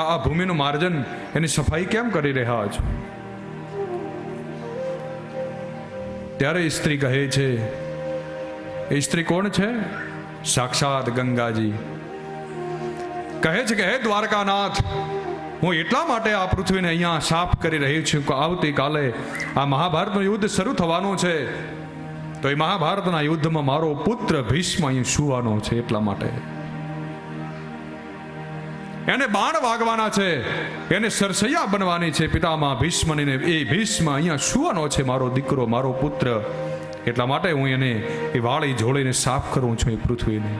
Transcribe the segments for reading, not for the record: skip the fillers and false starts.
આ ભૂમિનું માર્જન, એની સફાઈ કેમ કરી રહ્યા છો? ત્યારે સ્ત્રી કહે છે, એ સ્ત્રી કોણ છે? સાક્ષાત ગંગાજી. કહે છે કે હે દ્વારકાનાથ, હું એટલા માટે આ પૃથ્વીને અહીંયા સાફ કરી રહી છું કે આવતીકાલે આ મહાભારતનું યુદ્ધ શરૂ થવાનું છે. તો એ મહાભારતના યુદ્ધમાં મારો પુત્ર ભીષ્મ અહીં સુવાનો છે. એટલા માટે એને બાણ વાગવાના છે, એને સરસૈયા બનવાની છે પિતામાં ભીષ્મને. એ ભીષ્મ અહીંયા સુવાનો છે, મારો દીકરો, મારો પુત્ર. એટલા માટે હું એને એ વાળી ઝોળીને સાફ કરું છું એ પૃથ્વીને.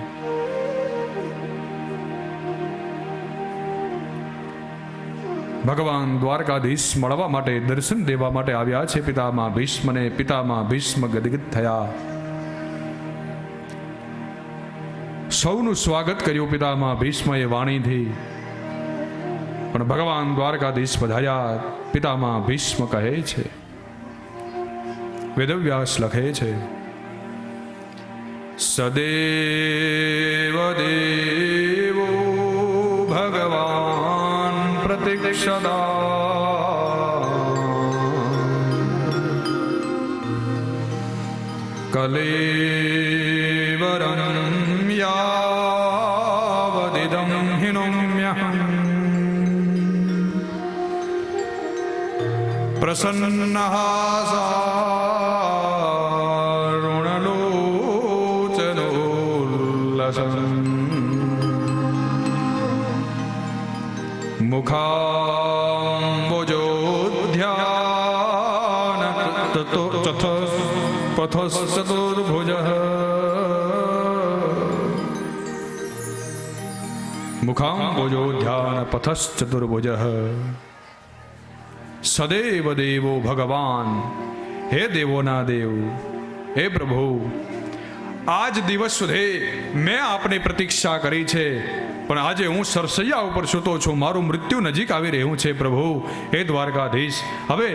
ભગવાન દ્વારકાધીશ મળવા માટે, દર્શન દેવા માટે આવ્યા છે પિતામાં ભીષ્મને. પિતામાં ભીષ્મ ગદગદ થયા. સૌનું સ્વાગત કર્યું પિતામાં ભીષ્મએ વાણીથી. પણ ભગવાન દ્વારકાધીશ પધાર્યા. પિતામાં ભીષ્મ કહે છે, વેદવ્યાસ લખે છે, સદેવ દેવો ભગવાન પ્રતિક્ષદા કલેવરં યાવદિદં હિનોમ્યહં પ્રસન્નઃ સારુણલોચનોલ્લસં મુખામ્બોજોધ્યાન પથશ્ચતુર્ભુજઃ મુખામ્બોજોધ્યાન પથશ્ચતુર્ભુજઃ સદેવ દેવો ભગવાન. હે દેવોના દેવ, હે પ્રભુ, આજ દિવસ સુધી મેં આપની પ્રતીક્ષા કરી છે, પણ આજે હું સરસૈયા ઉપર સૂતો છું. મારું મૃત્યુ નજીક આવી રહ્યું છે પ્રભુ. હે દ્વારકાધીશ, હવે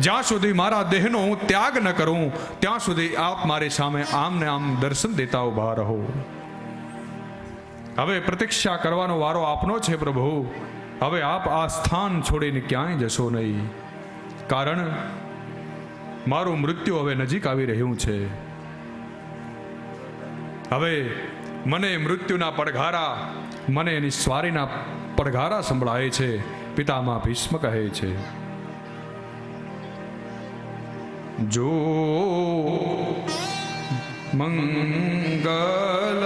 જ્યાં સુધી મારા દેહનો હું ત્યાગ ન કરું ત્યાં સુધી આપ મારી સામે આમ ને આમ દર્શન દેતા ઉભા રહો. હવે પ્રતીક્ષા કરવાનો વારો આપનો છે પ્રભુ. હવે આપ આ સ્થાન છોડીને ક્યાંય જશો નહીં, કારણ મારું મૃત્યુ હવે નજીક આવી રહ્યું છે. હવે મને મૃત્યુના પડઘારા, મને એની સ્વારીના પડઘારા સંભળાય છે. પિતામાં ભીષ્મ કહે છે, જો મંગલ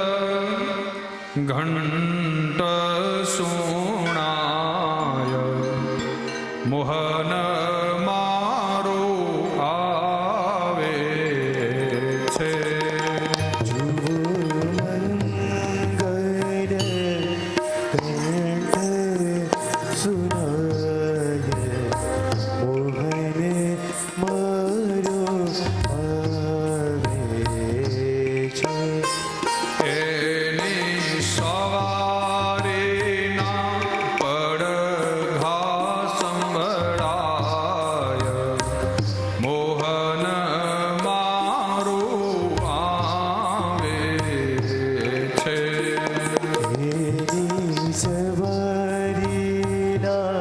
ઘંટ સોણાય મોહન મારો આવે છે. સવારીના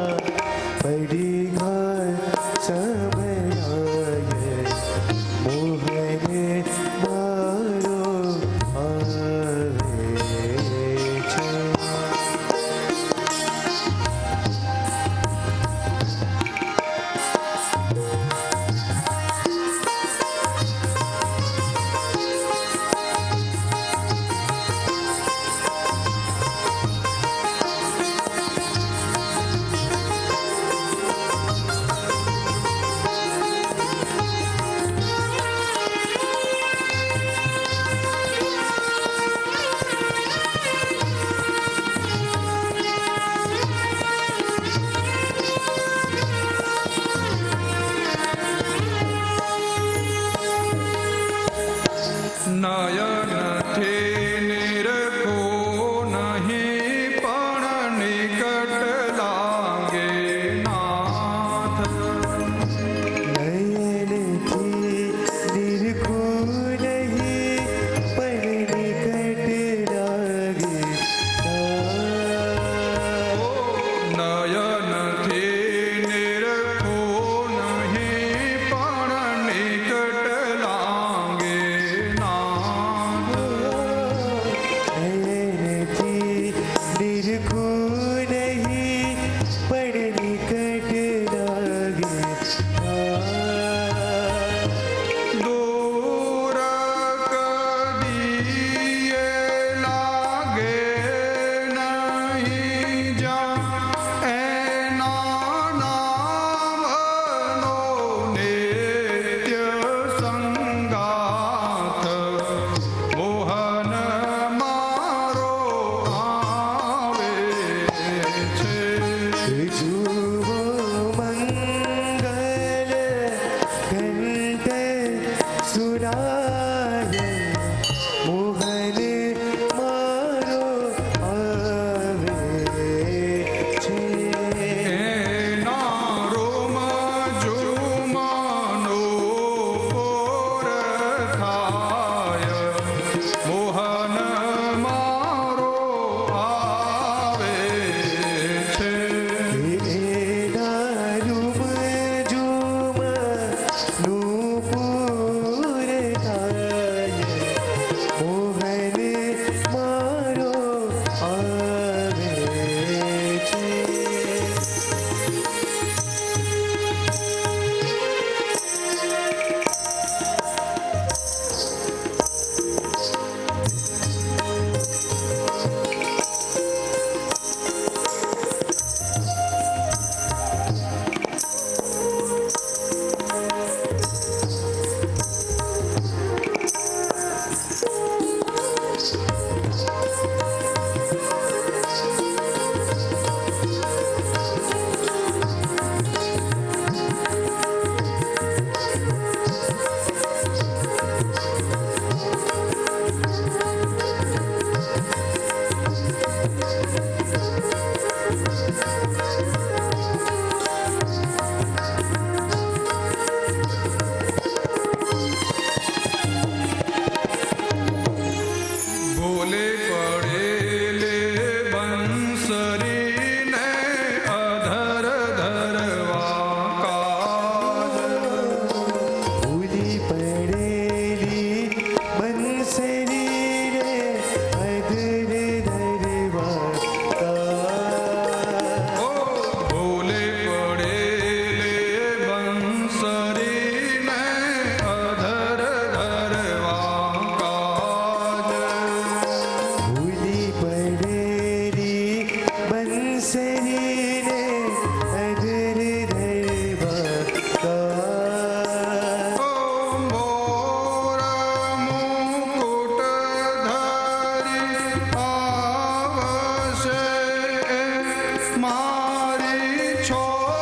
મારી છોડાવવા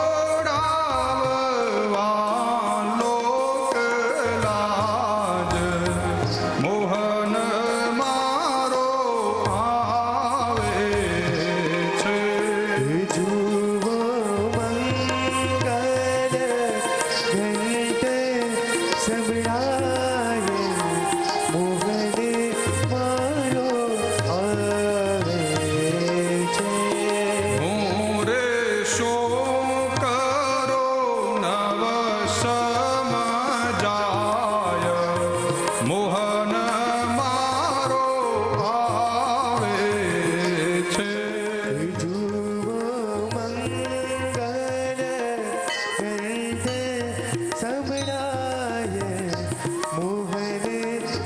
લોક લાજ મોહન મારો આવે છે. જુઓ મંગલ ઘંટ સંભળાય મોહન મારો આવે છે. હું રે શું કરો નવ સમજાય મોહન મારો આવે છે. જુઓ મંગલ ઘંટ સંભળાય મોહન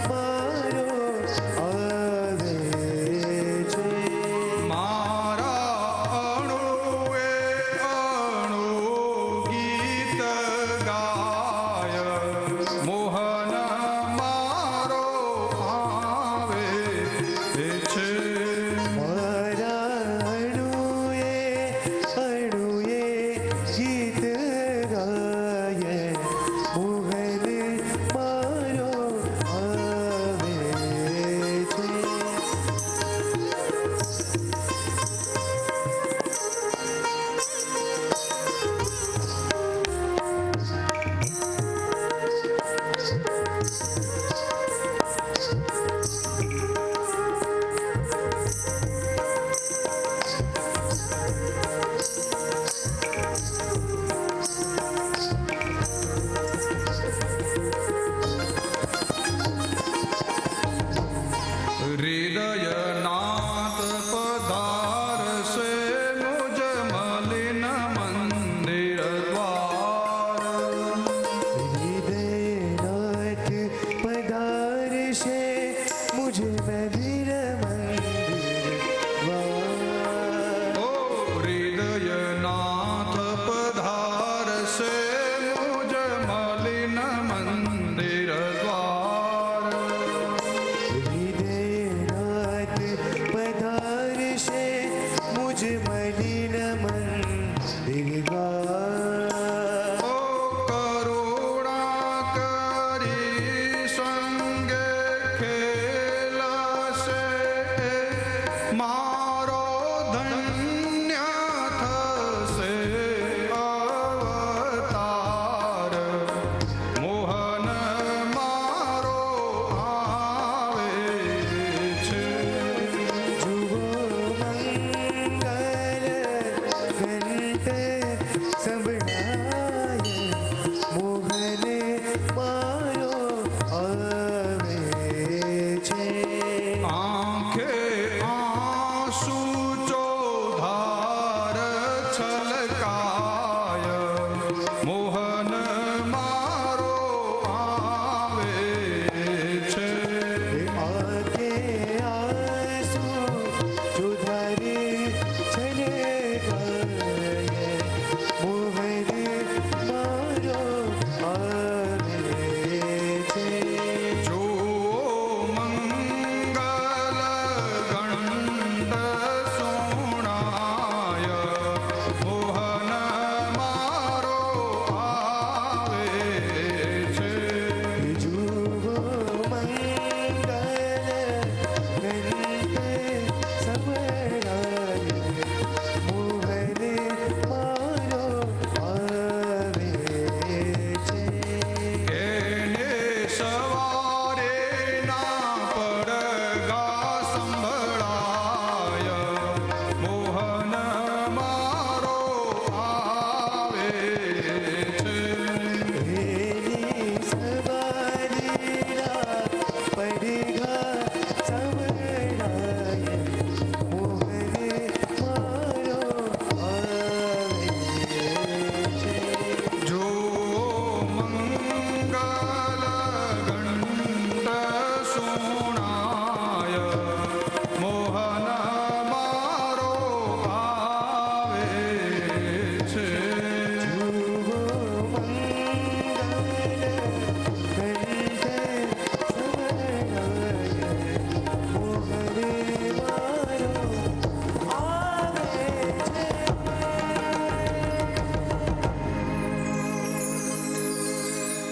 મારો આવે છે. મારા અણુએ અણુ ગીત ગાય મોહન મારો આવે છે. મારા અણુએ અણુએ ગીત ગાય મોહન મારો આવે છે. હૃદયનાથ પધારશે મુજ મલિન મંદિર દ્વાર. હૃદયનાથ પધારશે મુજ મંદિર દ્વાર. ઓ હૃદયનાથ પધારશે મુજ મલિન મંદિર દ્વાર. હૃદયનાથ પધારશે મુજ મલિન મંદિર દ્વાર. ઓ કરુણા કરી સંગે ખેલશે મારો ધન્ય થશે અવતાર મોહન મારો આવે છે. જુઓ મંગલ ઘંટ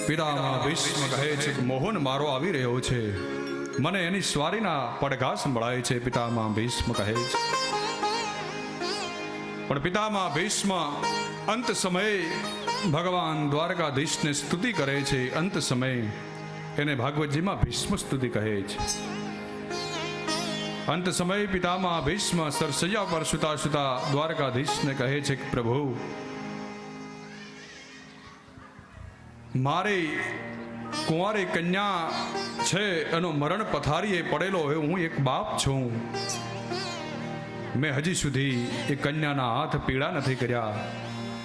પિતામાં ભીષ્મ કહે છે કે મોહન મારો આવી રહ્યો છે, મને એની સ્વારીના પડઘા સંભળાય છે. પિતામાં ભીષ્મ કહે છે. પણ પિતામાં ભીષ્મ અંત સમયે ભગવાન દ્વારકાધીશને સ્તુતિ કરે છે. અંત સમયે એને ભાગવતજીમાં ભીષ્મ સ્તુતિ કહે છે. અંત સમયે પિતામાં ભીષ્મ સરસૈયા પર સુતા સુતા દ્વારકાધીશને કહે છે કે પ્રભુ, મારી કુંવારી કન્યા છે, એનો મરણ પથારીએ પડેલો હોય, હું એક બાપ છું, મેં હજી સુધી એ કન્યાના હાથ પીળા નથી કર્યા,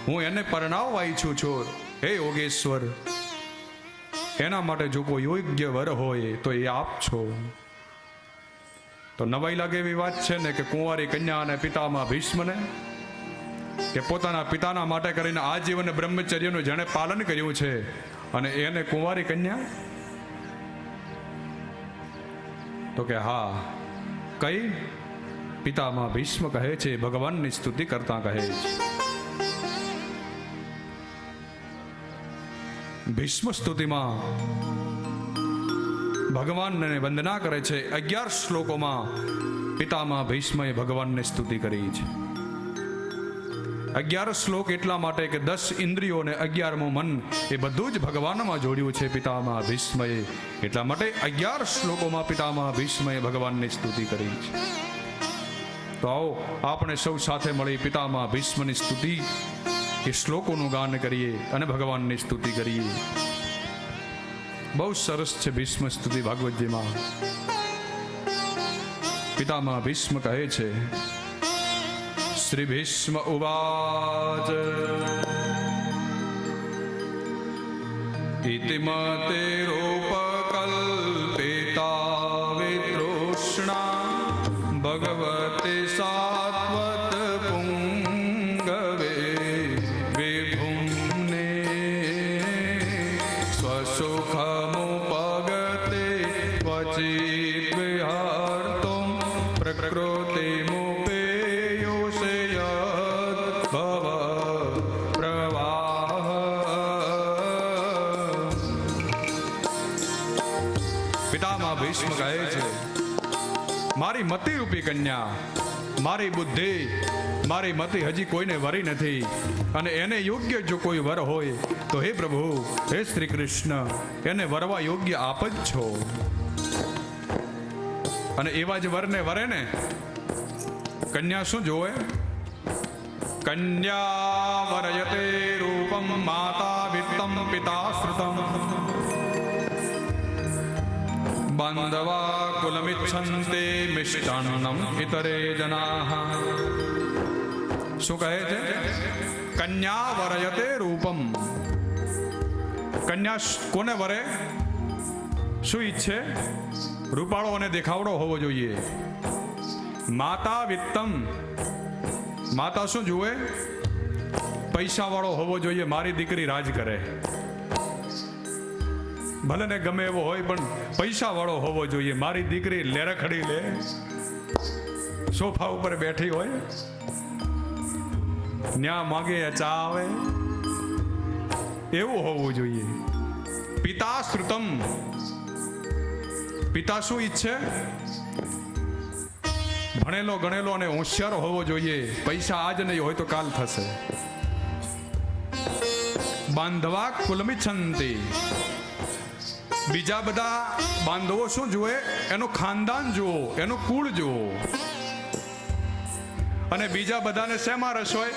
હું એને પરણાવવા ઈચ્છું છું. હે યોગેશ્વર, એના માટે જો કોઈ યોગ્ય વર હોય તો એ આપ છો. તો નવાઈ લાગે એવી વાત છે ને કે કુંવારી કન્યા અને પિતામાં ભીષ્મને, કે પોતાના પિતાના માટે કરીને આજીવન બ્રહ્મચર્યનું જેણે પાલન કર્યું છે, અને એને કુંવારી કન્યા? તો કે હા. કઈ? પિતામાં ભીષ્મ કહે છે, ભગવાનની સ્તુતિ કરતા કહે છે. ભીષ્મ સ્તુતિમાં ભગવાનને વંદના કરે છે. 11 શ્લોકોમાં પિતામાં ભીષ્મએ ભગવાનની સ્તુતિ કરી છે. 11 શ્લોક એટલા માટે કે 10 ઇન્દ્રિયો ને 11મું મન એ બધું જ ભગવાનમાં જોડ્યું છે પિતામાં ભીષ્મએ. એટલા માટે 11 શ્લોકોમાં પિતામાં ભીષ્મએ ભગવાનની સ્તુતિ કરી છે. તો આવો આપણે સૌ સાથે મળી પિતામાં ભીષ્મની સ્તુતિ, એ શ્લોકોનું ગાન કરીએ અને ભગવાનની સ્તુતિ કરીએ. બહુ સરસ છે ભીષ્મ સ્તુતિ ભાગવતજીમાં. પિતામાં ભીષ્મ કહે છે, શ્રી ભીષ્મ ઉવાચ ઇતિ મતે રૂપકલ્પિતા વિતૃષ્ણા ભગવતે સાત્વત પુંગવે વિભુમ્ને સ્વસુખમુપગતે ક્વચિત વિહર્તું પ્રકૃતિમુપેયોષે યદ્ભવ પ્રવાહ. પિતામાં ભીષ્મ કહે છે, મારી મતિ રૂપી કન્યા, મારી બુદ્ધિ, મારી મતિ હજી કોઈને વરી નથી, અને એને યોગ્ય જો કોઈ વર હોય તો હે પ્રભુ, હે શ્રી કૃષ્ણ, એને વરવા યોગ્ય આપ જ છો. અને એવા જ વરને વરે ને કન્યા શું જોવે? કન્યા વરયતે રૂપમ માતા વિત્તમ પિતા શ્રુતમ બાંધવા કુલમિચ્છન્તે મિષ્ટાન્નમ ઇતરે જનાઃ. શું કહે છે? કન્યા વરયતે રૂપમ. કન્યા કોને વરે? શું ઈચ્છે? રૂપાળો અને દેખાવડો હોવો જોઈએ. માતા વિત્તમ, માતા શું જુએ? પૈસા વાળો હોવો જોઈએ, મારી દીકરી રાજ કરે. ભલે ને ગમે એવો હોય પણ પૈસા વાળો હોવો જોઈએ. મારી દીકરી લેરખડી લે, સોફા ઉપર બેઠી હોય, ન્યા માંગે ચા આવે, એવું હોવું જોઈએ. પિતા શ્રુતમ, પિતા શું ઈચ્છે? ભણેલો ગણેલો અને હોશિયારો હોવો જોઈએ. પૈસા આજ નહીં હોય તો કાલ થશે. બાંધવા કુલમિચ્છન્તિ, બીજા બધા બાંધવો શું જુએ? એનું ખાનદાન જુઓ, એનું કુળ જુઓ. અને બીજા બધાને શેમાં રસ હોય?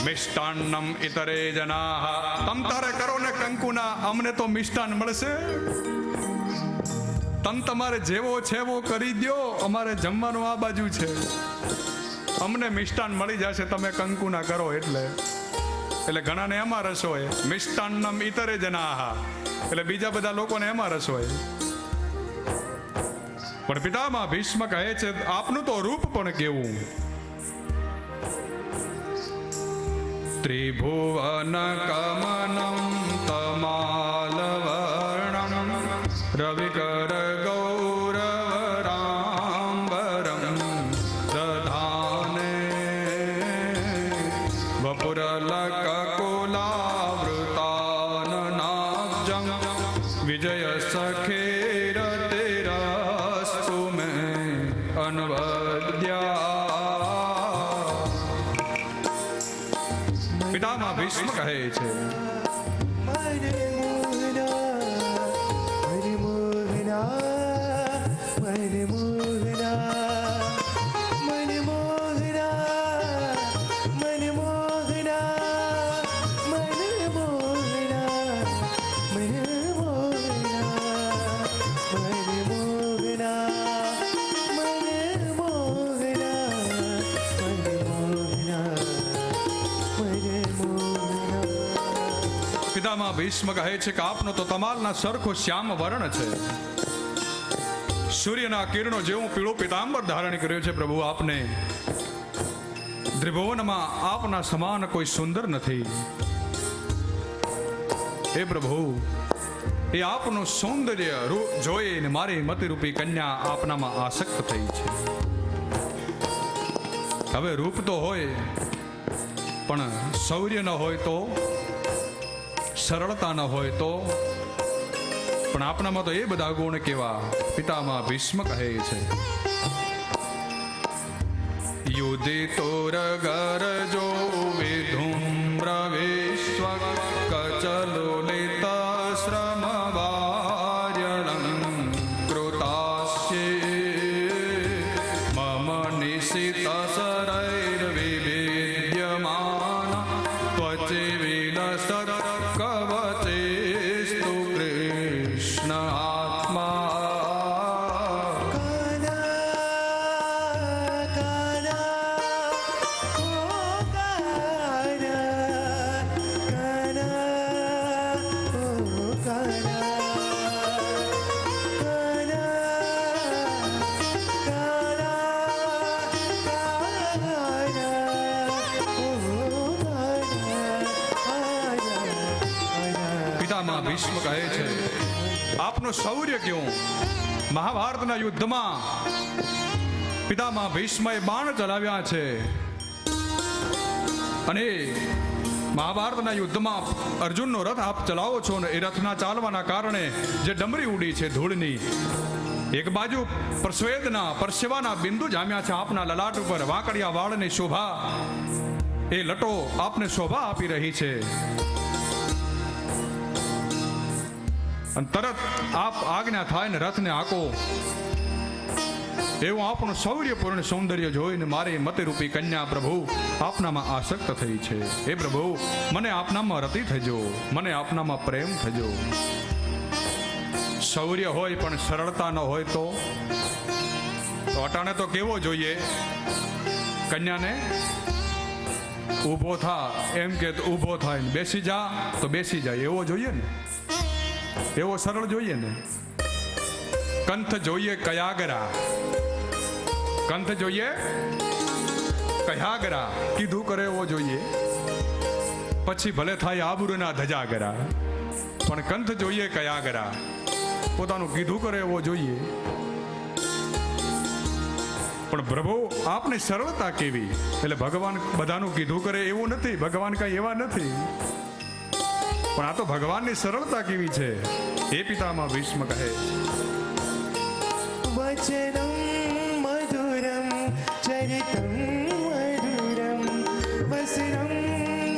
મિષ્ટાન્નમ ઇતરે જનાઃ. તમ તારે કરો ને કંકુના, અમને તો મિષ્ટાન મળશે. તમ તમારે જેવો છે એવો કરી દ્યો, અમારે જમવાનું આ બાજુ છે, અમને મિષ્ટાન મળી જશે, તમે કંકુના કરો. એટલે ઘણાને એમાં રસ હોય. મિષ્ટાન્નમ ઇતરે જનાઃ, એટલે બીજા બધા લોકોને એમાં રસ હોય. પણ પિતામાં ભીષ્મ કહે છે, આપનું તો રૂપ પણ કેવું. ત્રિભુવન કમનમ તમાલવર્ણમ રવિકર ગૌરવરાંબરમ દધાને વપુરલકકુલાવૃતાનના પિતામહ ભીષ્મ કહે છે પિતામહ ભીષ્મ કહે છે કે આપનો તો તમાલના સરખો શ્યામ વર્ણ છે, સૂર્યના કિરણો જેવું પીળું પીતાંબર ધારણ કર્યો છે. પ્રભુ આપને ત્રિભુવનમાં આપના સમાન કોઈ સુંદર નથી. હે પ્રભુ, એ આપનું સૌંદર્ય જોઈને મારી મતિરૂપી કન્યા આપનામાં આસક્ત થઈ છે. હવે રૂપ તો હોય પણ શૌર્ય ન હોય તો, સરળતા ન હોય તો, પણ આપનામાં તો એ બધા ગુણ કેવા. પિતામહ ભીષ્મ કહે છે યુદિતો રગરજો વિધુમ્ર વિશ્વ કચલોલિત શ્રમ વાર્યલં કૃતાસ્યે મમ નિશિત શરૈર વિવિદ્યમાન ત્વચે વિલસત કવચેસ્તુ કૃષ્ણ આત્મા. પિતામહ ભીષ્મ કહે છે આપનું શૌર્ય કેવું. મહાભારતના યુદ્ધમાં પિતામહ ભીષ્મએ બાણ ચલાવ્યા છે અને મહાભારતના યુદ્ધમાં અર્જુનનો રથ આપ ચલાવો છો ને એ રથના ચાલવાના કારણે જે ડમરી ઉડી છે ધૂળની, એક બાજુ પરસ્વેદના પરસેવાના બિંદુ જામ્યા છે આપના લલાટ ઉપર. વાંકડિયા વાળની શોભા, એ લટો આપને શોભા આપી રહી છે. અને તરત આપ આજ્ઞા થાય ને રથને આંકો. એવું આપણું શૌર્યપૂર્ણ સૌંદર્ય જોઈને મારી મતિરૂપી કન્યા પ્રભુ આપનામાં આસક્ત થઈ છે. હે પ્રભુ, મને આપનામાં રતિ થજો, મને આપનામાં પ્રેમ થજો. શૌર્ય હોય પણ સરળતા ન હોય તો અટાણે તો કેવો જોઈએ કન્યાને? ઊભો થા એમ કે ઊભો થાય, ને બેસી જા તો બેસી જાય, એવો જોઈએ ને, એવો સરળ જોઈએ ને. કંથ જોઈએ કયાગરા, કંથ જોઈએ કયાગરા, કીધું કરે એવો જોઈએ. પછી ભલે થાય આબરૂના ધજાગરા, પણ કંથ જોઈએ કયાગરા, પોતાનું કીધું કરે એવો જોઈએ. પણ પ્રભુ આપની સરળતા કેવી. એટલે ભગવાન બધાનું કીધું કરે એવું નથી, ભગવાન કઈ એવા નથી, પણ આ તો ભગવાનની સરળતા કેવી છે એ પિતામહ ભીષ્મ કહે. વચનમ મધુરમ ચરિતમ મધુરમ વસનમ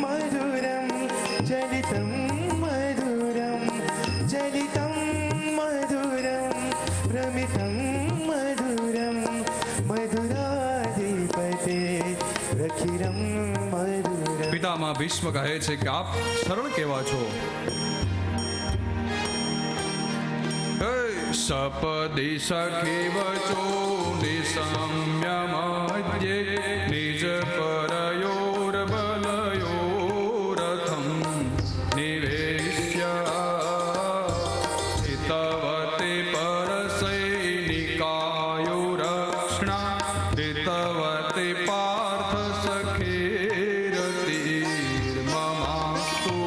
મધુરમ ચરિતમ મધુરમ ચરિતમ મધુરમ ભ્રમિતમ મધુરમ મધુરાધિપતે રખિરમ મધુરમ. પિતામહ ભીષ્મ કહે છે કે આપ સરળ કેવા છો. સપદી સખી વચો નિસંયમજ્યે નિજ પરયોર બલયોરથમ નિવેશ્ય હિતવતે પરસૈનિકાયો રક્ષણા હિતવતે પાર્થ સખેરતિર્મમાસ્તુ.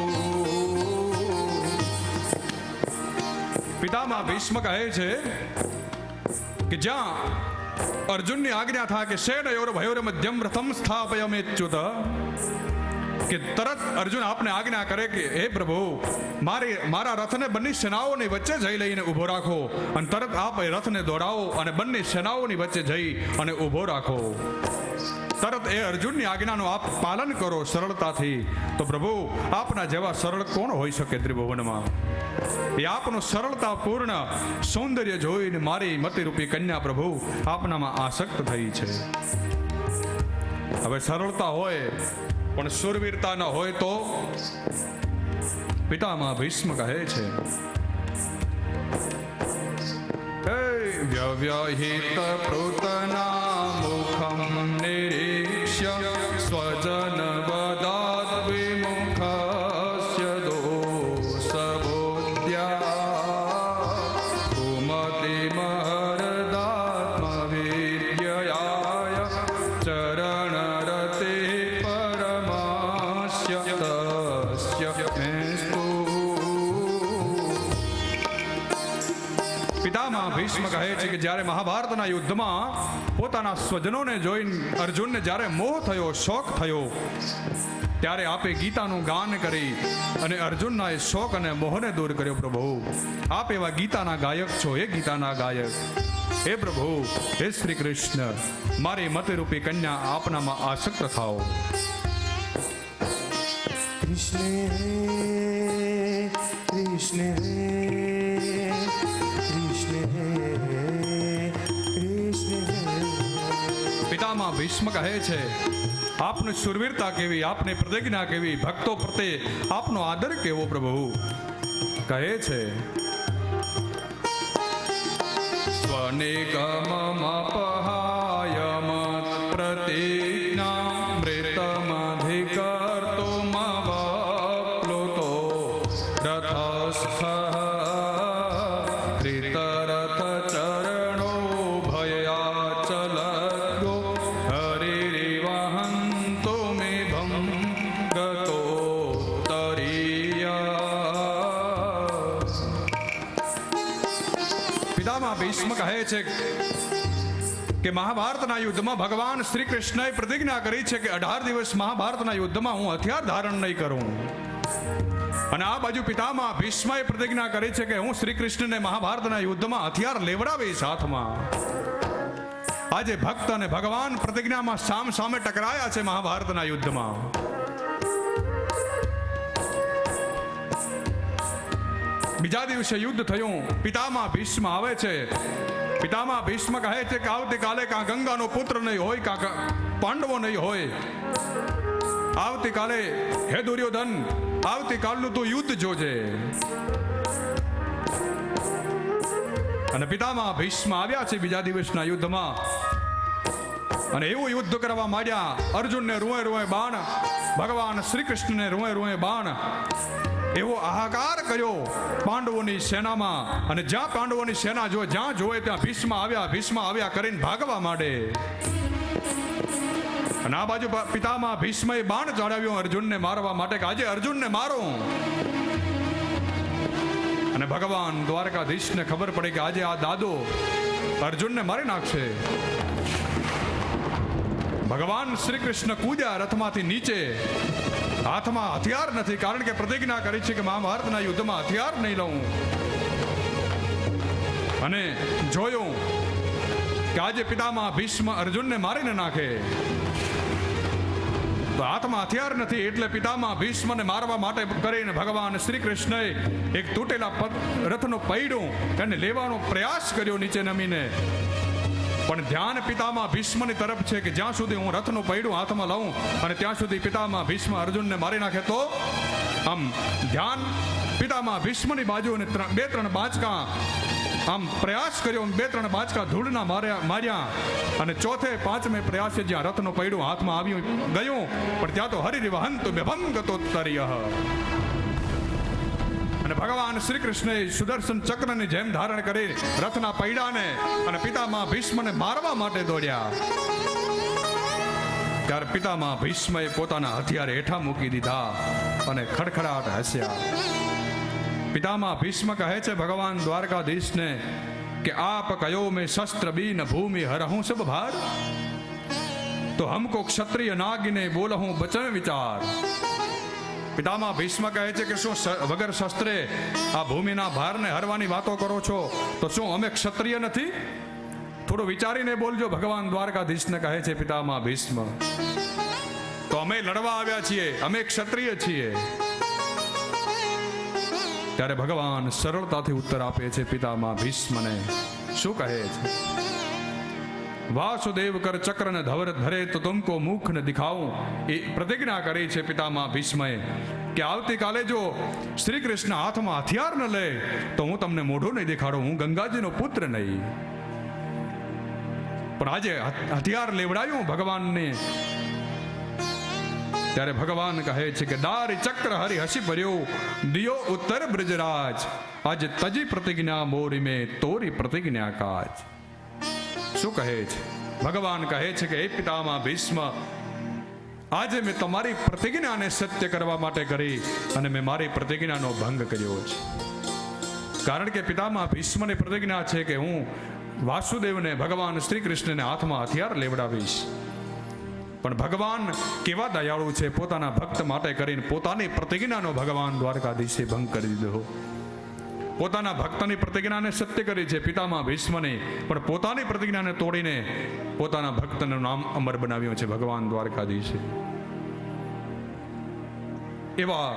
પિતામહ ભીષ્મ કહે છે કે જ્યાં અર્જુનની આજ્ઞા થાય કે સેનયોર ભયોર મધ્યમ રથમ સ્થાપયમેચ્યુત, કે તરત અર્જુન આપને આજ્ઞા કરે કે હે પ્રભુ, મારા રથને બંને સેનાઓની વચ્ચે જઈ લઈને ઊભો રાખો. અને તરત આપ એ રથને દોડાવો અને બંને સેનાઓની વચ્ચે જઈ અને ઊભો રાખો. તરત એ અર્જુનની આજ્ઞાનું આપ પાલન કરો સરળતાથી, તો પ્રભુ આપના જેવા સરળ કોણ હોઈ શકે ત્રિભુવનમાં? એ આપનું સરળતાપૂર્ણ સૌંદર્ય જોઈને મારી મતિરૂપી કન્યા પ્રભુ આપનામાં આસક્ત થઈ છે. હવે સરળતા હોય પણ સુરવીરતા ન હોય તો પિતામહ ભીષ્મ કહે છે, વ્યવ્યહિત પૃતના મુખમ નિરીક્ષ્ય સ્વજન વદાત વિમુખસ્ય દોષબોધ્યા ભૂમતિ મહરદાત્મ વિદ્યયાય ચરણ રતે પરમાસ્ય તસ્ય મેસ્તુ. પિતામહ ભીષ્મ કહે છે કે જ્યારે મહાભારતના યુદ્ધમાં પોતાના સ્વજનોને જોઈને અર્જુનને જ્યારે મોહ થયો, શોક થયો, ત્યારે આપે ગીતાનું ગાન કરી અને અર્જુનના એ શોક અને મોહને દૂર કર્યો. પ્રભુ આપ એવા ગીતાના ગાયક છો, એ ગીતાના ગાયક. હે પ્રભુ, હે શ્રી કૃષ્ણ, મારી મતિરૂપી કન્યા આપનામાં આસક્ત થાઓ. કૃષ્ણ હે કૃષ્ણ હે પિતામહ ભીષ્મ કહે છે, આપની સુરવીરતા કેવી, આપની પ્રતિજ્ઞા કેવી, ભક્તો પ્રત્યે આપનો આદર કેવો. પ્રભુ કહે છે, સ્વનિગમમપહાય મત પ્રતિજ્ઞા મૃતમધિકર્તુમ વપ્લુતો રથસ્થ ધૃતરથ ચરણો ભયાચલદ્યો હરિરિવહન્તુ મેભં ગતો તરીયા. પિતામહ ભીષ્મ કહે છે કે મહાભારતના યુદ્ધમાં ભગવાન શ્રી કૃષ્ણએ પ્રતિજ્ઞા કરી છે કે 18 દિવસ મહાભારતના યુદ્ધમાં હું હથિયાર ધારણ નહીં કરું. અને આ બાજુ પિતામહ ભીષ્મએ પ્રતિજ્ઞા કરી છે કે હું શ્રી કૃષ્ણને મહાભારતના યુદ્ધમાં હથિયાર લેવડાવીશ હાથમાં. આજે ભક્ત અને ભગવાન પ્રતિજ્ઞામાં સામ સામે ટકરાયા છે મહાભારતના યુદ્ધમાં. બીજા દિવસે યુદ્ધ થયું. પિતામહ ભીષ્મ આવે છે. પિતામહ ભીષ્મ કહે છે કે આવતીકાલે કાં ગંગાનો પુત્ર નહીં હોય, કાં પાંડવો નહીં હોય. આવતીકાલે હે દુર્યોધન, આવતીકાલનું તું યુદ્ધ જોજે. અને પિતામહ ભીષ્મ આવ્યા છે બીજા દિવસના યુદ્ધમાં અને એવું યુદ્ધ કરવા માંડ્યા. અર્જુનને રૂએ રૂએ બાણ, ભગવાન શ્રી કૃષ્ણને રૂએ રૂએ બાણ. એવો હાહાકાર કર્યો પાંડવોની સેનામાં. અને જ્યાં પાંડવોની સેના જો જ્યાં જોવે ત્યાં ભીષ્મ આવ્યા કરીને ભાગવા માંડે. અને આ બાજુ પિતામહ ભીષ્મએ બાણ ચડાવ્યો અર્જુનને મારવા માટે કે આજે અર્જુનને મારો. અને ભગવાન દ્વારકાધીશને ખબર પડે કે આજે આ દાદો અર્જુનને મારી નાખશે. ભગવાન શ્રી કૃષ્ણ કૂદ્યા રથમાંથી નીચે. હાથમાં હથિયાર નથી, કારણ કે પ્રતિજ્ઞા કરી છે કે મહાભારતના યુદ્ધમાં હથિયાર નહીં લઉં. અને જોયું કે આજે પિતામહ ભીષ્મ અર્જુનને મારીને નાખે, તો હાથમાં હથિયાર નથી. એટલે પિતામહ ભીષ્મને મારવા માટે કરીને ભગવાન શ્રી કૃષ્ણએ એક તૂટેલા રથનો પૈડું એને લેવાનો પ્રયાસ કર્યો નીચે નમીને. પણ ધ્યાન પિતામહ ભીષ્મની તરફ છે કે જ્યાં સુધી હું રથનું પૈડું હાથમાં લઉં અને ત્યાં સુધી પિતામહ ભીષ્મ અર્જુનને મારી નાખે. તો આમ ધ્યાન પિતામહ ભીષ્મની બાજુ અને 2-3 બાચકા આમ પ્રયાસ કર્યો. 2-3 બાચકા ધૂળના માર્યા. અને ચોથે પાંચમે પ્રયાસે જ્યાં રથનું પૈડું હાથમાં આવ્યું ગયું, પણ ત્યાં તો હરિરિવહન્તુ મેભં ગતો તરીયઃ. અને ભગવાન શ્રી કૃષ્ણએ સુદર્શન ચક્રની જેમ ધારણ કરી રથના પૈડાને અને પિતામહ ભીષ્મને મારવા માટે દોડ્યા. ત્યારે પિતામહ ભીષ્મએ પોતાના હથિયાર હેઠા મૂકી દીધા અને ખડખડાટ હસ્યા. પિતામહ ભીષ્મ કહે છે ભગવાન દ્વારકાધીશને कि आप कयो में शस्त्र बीन भूमि हरहूं सब भार, तो हमको क्षत्रिय नागिने बोलहूं बचन विचार. પિતામહ ભીષ્મ કહે છે કે શું વગર શસ્ત્રે આ ભૂમિના ભારને હરવાની વાતો કરો છો? તો શું અમે ક્ષત્રિય નથી? થોડું વિચારીને બોલજો. ભગવાન દ્વારકાધીશને કહે છે પિતામહ ભીષ્મ, તો અમે લડવા આવ્યા છીએ, અમે ક્ષત્રિય છીએ. ત્યારે ભગવાન સરળતાથી ઉત્તર આપે છે પિતામહ ભીષ્મને. શું કહે છે? વાસુદેવ કર ચક્ર ને ધવર ધરે તો તુમકો મુખ ને દિખાઉં. એ પ્રતિજ્ઞા કરી છે પિતામહ ભીષ્મએ કે આવતીકાલે જો શ્રી કૃષ્ણ હાથમાં હથિયાર ન લે તો હું તમને મોઢું નહીં દેખાડું, હું ગંગાજીનો પુત્ર નહીં. પણ આજે હથિયાર લેવડાયું ભગવાનને. ત્યારે ભગવાન કહે છે કે દારી ચક્ર હરિ હસી ભર્યો દિયો ઉત્તર બ્રજરાજ, આજ તજી પ્રતિજ્ઞા મોરી મેં તોરી પ્રતિજ્ઞા કાજ. શું કહે છે? ભગવાન કહે છે કે હે પિતામહ ભીષ્મ, આજે મેં તમારી પ્રતિજ્ઞાને સત્ય કરવા માટે કરી અને મેં મારી પ્રતિજ્ઞાનો ભંગ કર્યો છે. કારણ કે પિતામહ ભીષ્મની પ્રતિજ્ઞા છે કે હું વાસુદેવને, ભગવાન શ્રી કૃષ્ણને હાથમાં હથિયાર લેવડાવીશ. પણ ભગવાન કેવા દયાળુ છે, પોતાના ભક્ત માટે કરીને પોતાની પ્રતિજ્ઞાનો ભગવાન દ્વારકાધીશે ભંગ કરી દીધો. પોતાના ભક્તની પ્રતિજ્ઞાને સત્ય કરી છે પિતામહ ભીષ્મને, પણ પોતાની પ્રતિજ્ઞાને તોડીને પોતાના ભક્તનું નામ અમર બનાવ્યું છે ભગવાન દ્વારકાધીશે. એવા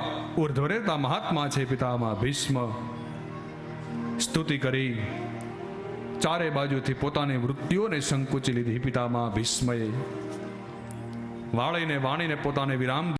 ઉર્ધ્વરેતા મહાત્મા છે પિતામહ ભીષ્મ. સ્તુતિ કરી ચારે બાજુથી પોતાની વૃત્તિઓને સંકુચી લીધી પિતામહ ભીષ્મએ. વાળીને વાણીને પોતાને વિરામ